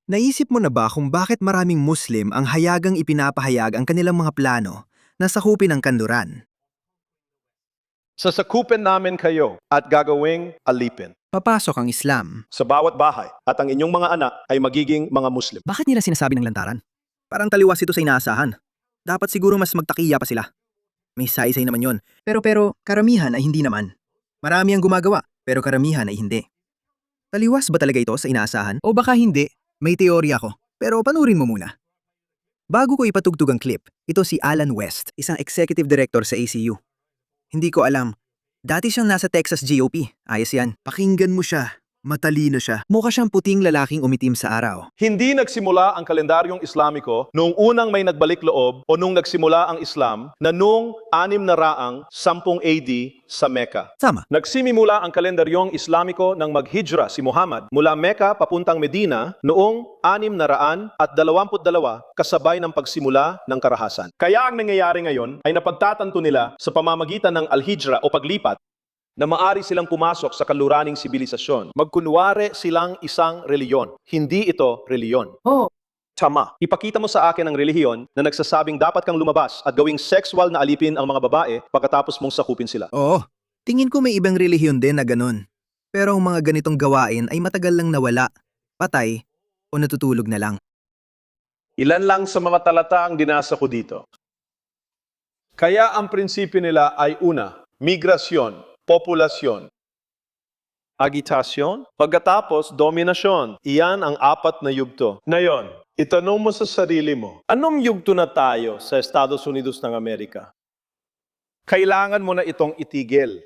Naisip mo na ba kung bakit maraming Muslim ang hayagang ipinapahayag ang kanilang mga plano na sakupin ang kanluran? Sasakupin namin kayo at gagawing alipin Papasok ang Islam. sa bawat bahay at ang inyong mga anak ay magiging mga Muslim. Bakit nila sinasabi ng lantaran? Parang taliwas ito sa inaasahan. Dapat siguro mas magtakiya pa sila. May saysay naman yon. Pero karamihan ay hindi naman. Marami ang gumagawa, pero karamihan ay hindi. Taliwas ba talaga ito sa inaasahan? O baka hindi? May teorya ko. Pero panurin mo muna. Bago ko ipatugtog ang clip, ito si Alan West, isang executive director sa ACU. Hindi ko alam. Dati siyang nasa Texas GOP. Ayos yan. Pakinggan mo siya. Matalino siya. Mukha siyang puting lalaking umitim sa araw. Hindi nagsimula ang kalendaryong Islamiko noong unang may nagbalik loob o nung nagsimula ang Islam na noong 610 AD sa Mecca. Tama. Nagsimula ang kalendaryong Islamiko nang maghijra si Muhammad mula Mecca papuntang Medina noong 622 kasabay ng pagsimula ng karahasan. Kaya ang nangyayari ngayon ay napagtatanto nila sa pamamagitan ng al-hijra o paglipat na maari silang pumasok sa kanluraning sibilisasyon. Magkunwari silang isang reliyon. Hindi ito reliyon. Tama. Ipakita mo sa akin ang relihiyon na nagsasabing dapat kang lumabas at gawing sexual na alipin ang mga babae pagkatapos mong sakupin sila. Oo. Tingin ko may ibang relihiyon din na ganun. Pero ang mga ganitong gawain ay matagal lang nawala, patay, o natutulog na lang. Ilan lang sa mga talata ang dinasa ko dito. Kaya ang prinsipyo nila ay una, migrasyon, populasyon, agitasyon, pagkatapos dominasyon. Iyan ang apat na yugto. Ngayon, itanong mo sa sarili mo, anong yugto na tayo sa Estados Unidos ng Amerika? Kailangan mo na itong itigil.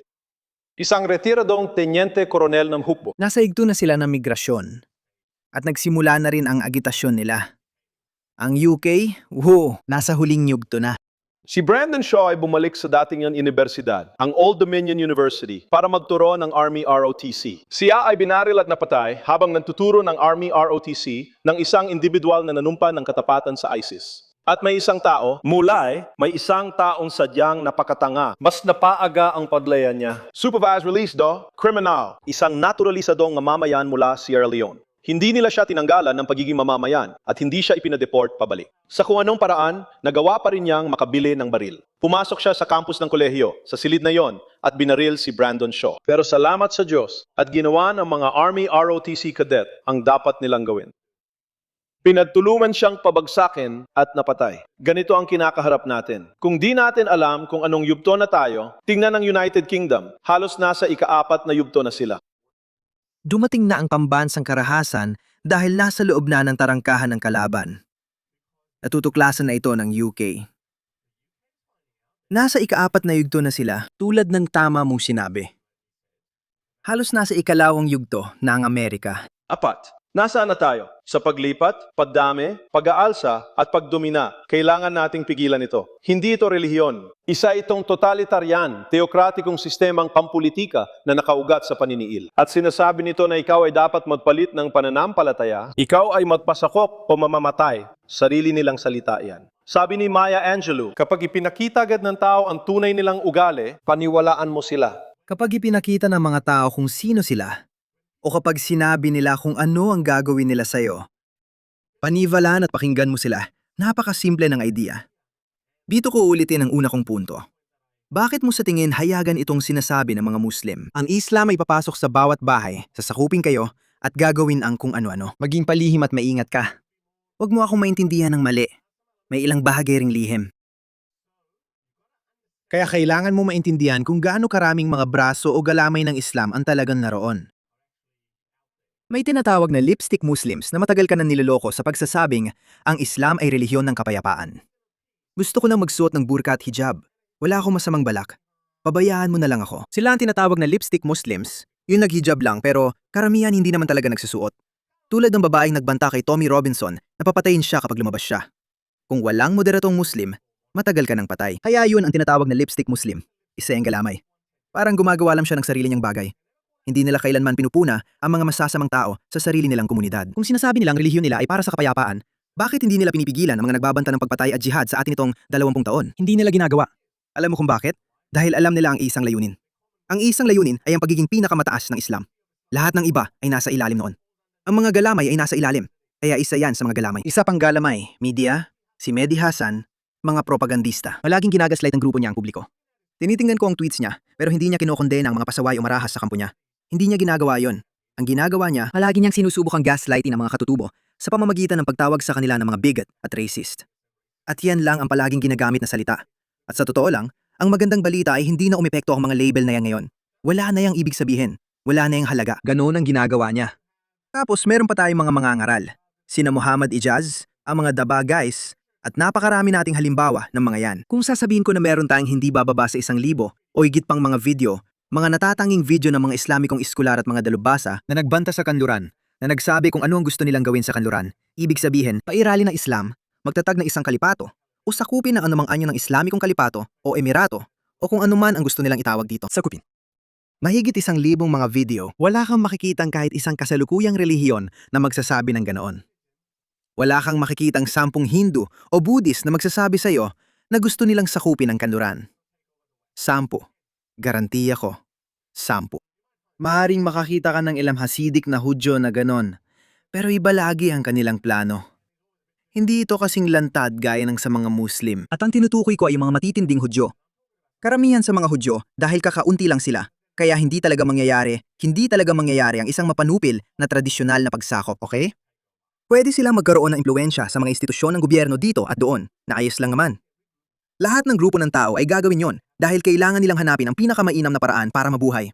Isang retiradong tenyente koronel ng hukbo. Nasa igto na sila ng migrasyon. At nagsimula na rin ang agitasyon nila. Ang UK, nasa huling yugto na. Si Brandon Shaw ay bumalik sa dating niyang universidad, ang Old Dominion University, para magturo ng Army ROTC. Siya ay binaril at napatay habang nagtuturo ng Army ROTC ng isang individual na nanumpa ng katapatan sa ISIS. At may isang tao, may isang taong sadyang napakatanga. Mas napaaga ang paglayan niya. Supervised release criminal. Isang naturalisadong mamamayan mula Sierra Leone. Hindi nila siya tinanggalan ng pagiging mamamayan at hindi siya ipinadeport pabalik. Sa kung anong paraan, nagawa pa rin niyang makabili ng baril. Pumasok siya sa campus ng kolehiyo, sa silid na yon, at binaril si Brandon Shaw. Pero salamat sa Diyos at ginawa ng mga Army ROTC cadet ang dapat nilang gawin. Pinagtulungan siyang pabagsakin at napatay. Ganito ang kinakaharap natin. Kung di natin alam kung anong yugto na tayo, tingnan ang United Kingdom. Halos nasa ika-4 na yugto na sila. Dumating na ang pambansang karahasan dahil nasa loob na ng tarangkahan ng kalaban. Natutuklasan na ito ng UK. Nasa ika-4 na yugto na sila tulad ng tama mong sinabi. Halos nasa ikalawang yugto na ang Amerika. 4. Nasaan na tayo? Sa paglipat, pagdami, pag-aalsa, at pagdomina. Kailangan nating pigilan ito. Hindi ito relihiyon. Isa itong totalitarian, teokratikong sistemang pampulitika na nakaugat sa paniniil. At sinasabi nito na ikaw ay dapat magpalit ng pananampalataya, ikaw ay magpasakop o mamamatay. Sarili nilang salita yan. Sabi ni Maya Angelou, kapag ipinakita agad ng tao ang tunay nilang ugali, paniwalaan mo sila. Kapag ipinakita ng mga tao kung sino sila, o kapag sinabi nila kung ano ang gagawin nila sa'yo, paniwalaan at pakinggan mo sila. Napakasimple ng idea. Dito ko ulitin ang una kong punto. Bakit mo sa tingin hayagan itong sinasabi ng mga Muslim? Ang Islam ay papasok sa bawat bahay, sasakupin kayo, at gagawin ang kung ano-ano. Maging palihim at maingat ka. Huwag mo akong maintindihan ng mali. May ilang bahagi ring lihim. Kaya kailangan mo maintindihan kung gaano karaming mga braso o galamay ng Islam ang talagang naroon. May tinatawag na lipstick Muslims na matagal ka na niloloko sa pagsasabing ang Islam ay relihiyon ng kapayapaan. Gusto ko na magsuot ng burka at hijab. Wala akong masamang balak. Pabayaan mo na lang ako. Sila ang tinatawag na lipstick Muslims, yung naghijab lang pero karamihan hindi naman talaga nagsusuot. Tulad ng babaeng nagbanta kay Tommy Robinson na papatayin siya kapag lumabas siya. Kung walang moderatong Muslim, matagal ka ng patay. Kaya yun ang tinatawag na lipstick Muslim. Isa yung galamay. Parang gumagawa lang siya ng sarili niyang bagay. Hindi nila kailanman pinupuna ang mga masasamang tao sa sarili nilang komunidad. Kung sinasabi nilang relihiyon nila ay para sa kapayapaan, bakit hindi nila pinipigilan ang mga nagbabanta ng pagpatay at jihad sa atin itong 20 taon? Hindi nila ginagawa. Alam mo kung bakit? Dahil alam nila ang isang layunin. Ang isang layunin ay ang pagiging pinakamataas ng Islam. Lahat ng iba ay nasa ilalim noon. Ang mga galamay ay nasa ilalim. Kaya isa yan sa mga galamay. Isa pang galamay, media, si Mehdi Hasan, mga propagandista. Palaging ginagaslight ng grupo niya ang publiko. Tinitingnan ko ang tweets niya, pero hindi niya kinokondena ang mga pasaway o marahas sa kampo niya. Hindi niya ginagawa yon. Ang ginagawa niya, palagi niyang sinusubok ang gaslighting ng mga katutubo sa pamamagitan ng pagtawag sa kanila ng mga bigot at racist. At yan lang ang palaging ginagamit na salita. At sa totoo lang, ang magandang balita ay hindi na umepekto ang mga label na yan ngayon. Wala na yang ibig sabihin. Wala na yang halaga. Ganoon ang ginagawa niya. Tapos meron pa tayong mga mangangaral. Sina Muhammad Ijaz, ang mga Daba Guys, at napakarami nating halimbawa ng mga yan. Kung sasabihin ko na meron tayong hindi bababa sa 1,000 o higit pang mga video, mga natatanging video ng mga Islamikong iskular at mga dalubhasa na nagbanta sa kanluran, na nagsabi kung ano ang gusto nilang gawin sa kanluran, ibig sabihin, pairali ng Islam, magtatag ng isang kalipato, o sakupin ng anumang anyo ng Islamikong kalipato o emirato, o kung anuman ang gusto nilang itawag dito. Sakupin. Mahigit 1,000 mga video, wala kang makikitang kahit isang kasalukuyang relihiyon na magsasabi ng ganoon. Wala kang makikitang 10 Hindu o Buddhist na magsasabi sa iyo na gusto nilang sakupin ang kanluran. 10. Garantiya ko. 10. Maaring makakita ka ng ilang Hasidic na Hudyo na ganon, pero iba lagi ang kanilang plano. Hindi ito kasing lantad gaya ng sa mga Muslim. At ang tinutukoy ko ay yung mga matitinding Hudyo. Karamihan sa mga Hudyo, dahil kakaunti lang sila, kaya hindi talaga mangyayari ang isang mapanupil na tradisyonal na pagsakop, okay? Pwede silang magkaroon ng impluensya sa mga institusyon ng gobyerno dito at doon, na ayos lang naman. Lahat ng grupo ng tao ay gagawin yon dahil kailangan nilang hanapin ang pinakamainam na paraan para mabuhay.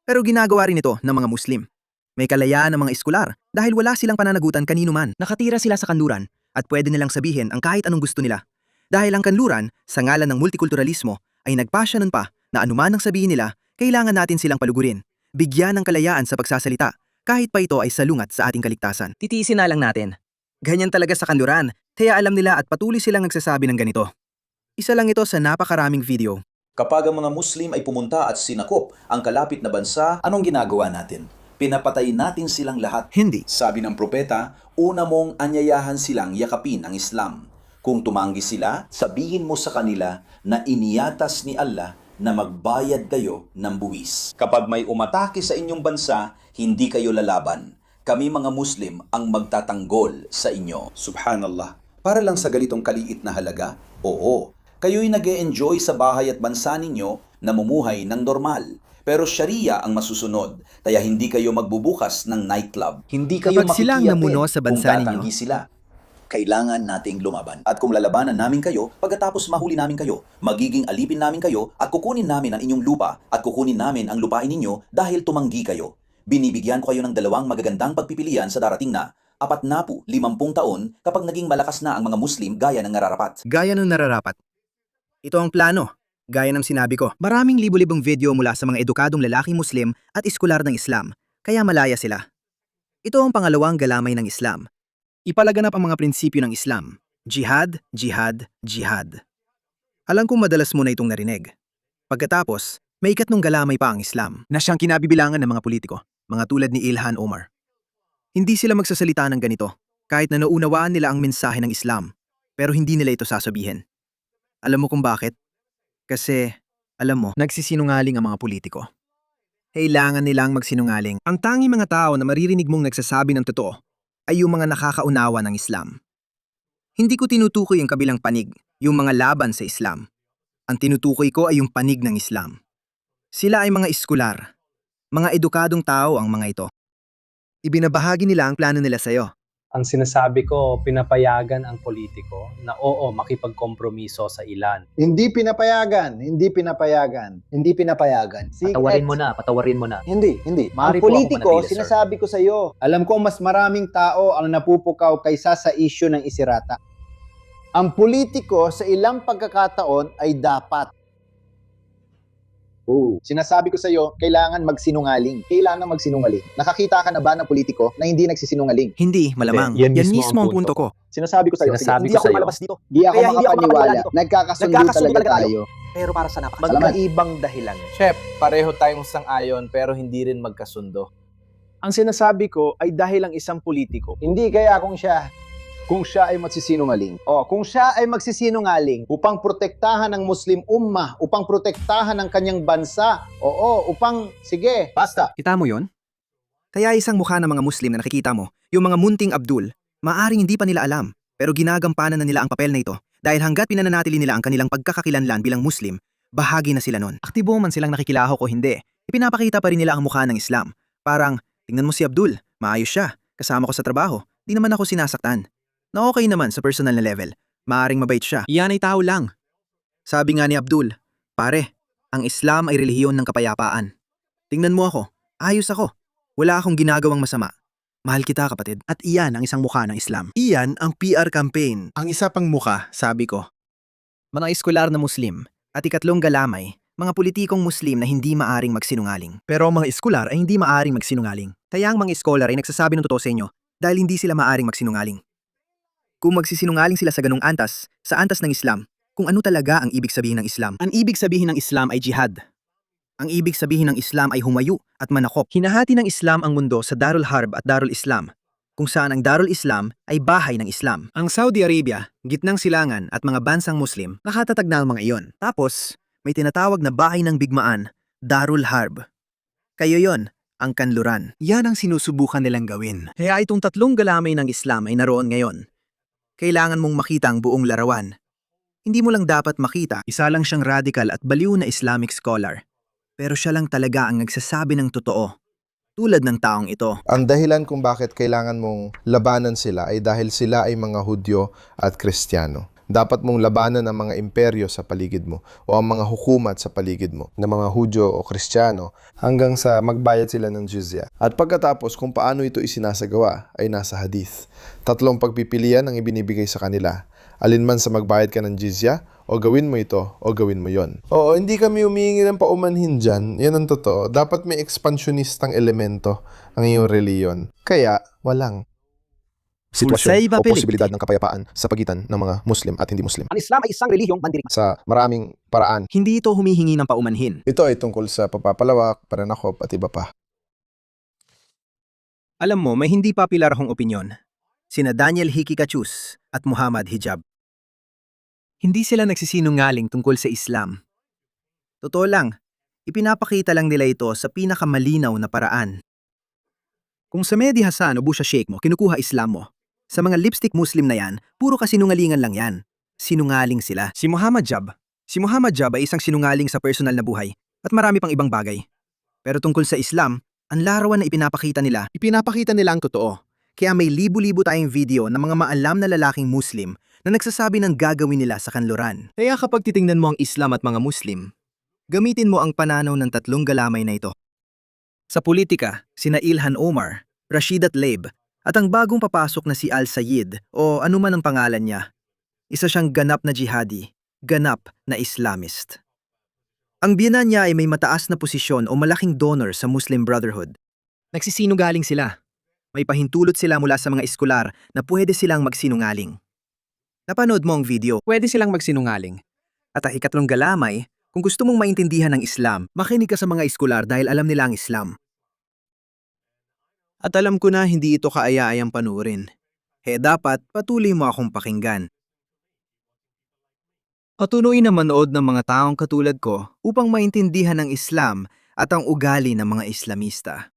Pero ginagawa rin ito ng mga Muslim. May kalayaan ng mga eskular dahil wala silang pananagutan kanino man. Nakatira sila sa kanluran at pwede nilang sabihin ang kahit anong gusto nila. Dahil ang kanluran, sa ngalan ng multikulturalismo, ay nagpasya nun pa na anuman ang sabihin nila, kailangan natin silang palugurin, bigyan ng kalayaan sa pagsasalita, kahit pa ito ay salungat sa ating kaligtasan. Titiisin na lang natin. Ganyan talaga sa kanluran, kaya alam nila at patuloy silang nagsasabi ng ganito. Isa lang ito sa napakaraming video. Kapag ang mga Muslim ay pumunta at sinakop ang kalapit na bansa, anong ginagawa natin? Pinapatay natin silang lahat. Hindi. Sabi ng propeta, una mong anyayahan silang yakapin ang Islam. Kung tumanggi sila, sabihin mo sa kanila na iniyatas ni Allah na magbayad kayo ng buwis. Kapag may umatake sa inyong bansa, hindi kayo lalaban. Kami mga Muslim ang magtatanggol sa inyo. Subhanallah. Para lang sa ganitong kaliit na halaga? Oo. Kayo'y nag-e-enjoy sa bahay at bansa ninyo, namumuhay ng normal. Pero Sharia ang masusunod, kaya hindi kayo magbubukas ng nightclub. Hindi kayo Kapag sila ang namuno sa bansa kung ninyo, tatanggi sila. Kailangan nating lumaban. At kung lalabanan namin kayo, pagkatapos mahuli namin kayo, magiging alipin namin kayo at kukunin namin ang inyong lupa at kukunin namin ang lupain ninyo dahil tumanggi kayo. Binibigyan ko kayo ng 2 magagandang pagpipilian sa darating na 40-50 taon kapag naging malakas na ang mga Muslim gaya ng nararapat. Gaya ng nararapat. Ito ang plano. Gaya ng sinabi ko, maraming libo-libong video mula sa mga edukadong lalaking Muslim at eskular ng Islam, kaya malaya sila. Ito ang pangalawang galamay ng Islam. Ipalaganap ang mga prinsipyo ng Islam. Jihad, jihad, jihad. Alam kong madalas mo na itong narinig. Pagkatapos, may ikatlong galamay pa ang Islam na siyang kinabibilangan ng mga politiko, mga tulad ni Ilhan Omar. Hindi sila magsasalita ng ganito, kahit na naunawaan nila ang mensahe ng Islam, pero hindi nila ito sasabihin. Alam mo kung bakit? Kasi, alam mo, nagsisinungaling ang mga politiko. Kailangan nilang magsinungaling. Ang tanging mga tao na maririnig mong nagsasabi ng totoo ay yung mga nakakaunawa ng Islam. Hindi ko tinutukoy ang kabilang panig, yung mga laban sa Islam. Ang tinutukoy ko ay yung panig ng Islam. Sila ay mga eskular, mga edukadong tao ang mga ito. Ibinabahagi nila ang plano nila sa'yo. Ang sinasabi ko, pinapayagan ang politiko na oo, makipagkompromiso sa ilan. Hindi pinapayagan, hindi pinapayagan, hindi pinapayagan. Patawarin mo na. Hindi. Maaari Ang po ako politiko, manatili, sir. sinasabi ko sa iyo, alam ko mas maraming tao ang napupukaw kaysa sa issue ng isirata. Ang politiko sa ilang pagkakataon ay dapat. Sinasabi ko sa iyo, kailangan magsinungaling. Kailangan magsinungaling. Nakakita ka na ba ng politiko na hindi nagsisinungaling? Hindi, malamang. Yan Yan mismo mismo ang ang punto ko. Sinasabi ko sa iyo, Sinasabi hindi ko ako sa'yo. malabas dito. Hindi ako Kaya hindi ako makapaniwala. makapaniwala. Nagkakasundo Nagkakasundo talaga talaga tayo. Pero para sa napakasalamat. Magkaibang dahilan. Chef, pareho tayong sang-ayon pero hindi rin magkasundo. Ang sinasabi ko ay dahil ang isang politiko. Hindi kaya kung siya ay magsisinungaling. Kung siya ay magsisinungaling upang protektahan ng Muslim Ummah, upang protektahan ng kanyang bansa, sige, basta. Kita mo yon? Kaya isang mukha ng mga Muslim na nakikita mo, yung mga munting Abdul, Maaring hindi pa nila alam, pero ginagampanan na nila ang papel na ito dahil hanggat pinananatili nila ang kanilang pagkakakilanlan bilang Muslim, bahagi na sila nun. Aktibo man silang nakikilaho o hindi, ipinapakita pa rin nila ang mukha ng Islam. Parang, tingnan mo si Abdul, maayos siya, kasama ko sa trabaho, di naman ako sinasaktan. Na okay naman sa personal na level, maaring mabait siya. Iyan ay tao lang. Sabi nga ni Abdul, pare, ang Islam ay relihiyon ng kapayapaan. Tingnan mo ako, ayos ako, wala akong ginagawang masama. Mahal kita kapatid. At iyan ang isang mukha ng Islam. Iyan ang PR campaign. Ang isa pang mukha, sabi ko. Mga eskular na Muslim at ikatlong galamay, mga politikong Muslim na hindi maaring magsinungaling. Pero ang mga eskular ay hindi maaring magsinungaling. Kaya ang mga eskolar ay nagsasabi ng totoo sa inyo dahil hindi sila maaring magsinungaling. Kung magsisinungaling sila sa ganung antas, sa antas ng Islam, kung ano talaga ang ibig sabihin ng Islam. Ang ibig sabihin ng Islam ay jihad. Ang ibig sabihin ng Islam ay humayo at manakop. Hinahati ng Islam ang mundo sa Darul Harb at Darul Islam, kung saan ang Darul Islam ay bahay ng Islam. Ang Saudi Arabia, gitnang silangan at mga bansang Muslim, nakatatag na ang mga iyon. Tapos, may tinatawag na bahay ng bigmaan, Darul Harb. Kayo yon, ang kanluran. Yan ang sinusubukan nilang gawin. Kaya itong tatlong galamay ng Islam ay naroon ngayon. Kailangan mong makita ang buong larawan. Hindi mo lang dapat makita, isa lang siyang radical at baliw na Islamic scholar. Pero siya lang talaga ang nagsasabi ng totoo, tulad ng taong ito. Ang dahilan kung bakit kailangan mong labanan sila ay dahil sila ay mga Hudyo at Kristiyano. Dapat mong labanan ang mga imperyo sa paligid mo o ang mga hukumat sa paligid mo ng mga Hudyo o Kristiyano hanggang sa magbayad sila ng jizya. At pagkatapos kung paano ito isinasagawa ay nasa hadith. 3 pagpipilian ang ibinibigay sa kanila. Alinman sa magbayad ka ng jizya, o gawin mo ito, o gawin mo yon. Oo, hindi kami humihingi ng paumanhin dyan. Yan ang totoo. Dapat may expansionistang elemento ang iyong reliyon. Kaya, walang sitwasyon o posibilidad ng kapayapaan sa pagitan ng mga Muslim at hindi Muslim. Ang Islam ay isang relihiyong mandirigma. Sa maraming paraan. Hindi ito humihingi ng paumanhin. Ito ay tungkol sa pagpapalawak, pananakop at iba pa. Alam mo, may hindi popular hong opinyon. Sina Daniel Hickey Cachus at Muhammad Hijab. Hindi sila nagsisinungaling tungkol sa Islam. Totoo lang, ipinapakita lang nila ito sa pinakamalinaw na paraan. Kung sa Mehdi Hasan o Busha Sheikh mo, kinukuha Islam mo. Sa mga lipstick Muslim na yan, puro kasinungalingan lang yan. Sinungaling sila. Si Muhammad Jab ay isang sinungaling sa personal na buhay at marami pang ibang bagay. Pero tungkol sa Islam, ang larawan na ipinapakita nila ang totoo. Kaya may libu-libu tayong video ng mga maalam na lalaking Muslim na nagsasabi ng gagawin nila sa kanluran. Kaya kapag titingnan mo ang Islam at mga Muslim, gamitin mo ang pananaw ng tatlong galamay na ito. Sa politika, sina Ilhan Omar, Rashida Tlaib, at ang bagong papasok na si Al-Sayed o anuman ang pangalan niya. Isa siyang ganap na jihadi, ganap na Islamist. Ang biyenan niya ay may mataas na posisyon o malaking donor sa Muslim Brotherhood. Nagsisinungaling sila. May pahintulot sila mula sa mga eskular na pwede silang magsinungaling. Napanood mo ang video, pwede silang magsinungaling. At ang ikatlong galamay, kung gusto mong maintindihan ng Islam, makinig ka sa mga eskular dahil alam nila ang Islam. At alam ko na hindi ito kaaya-ayang panuorin. Dapat patuloy mo akong pakinggan. Patuloy na manood ng mga taong katulad ko upang maintindihan ang Islam at ang ugali ng mga Islamista.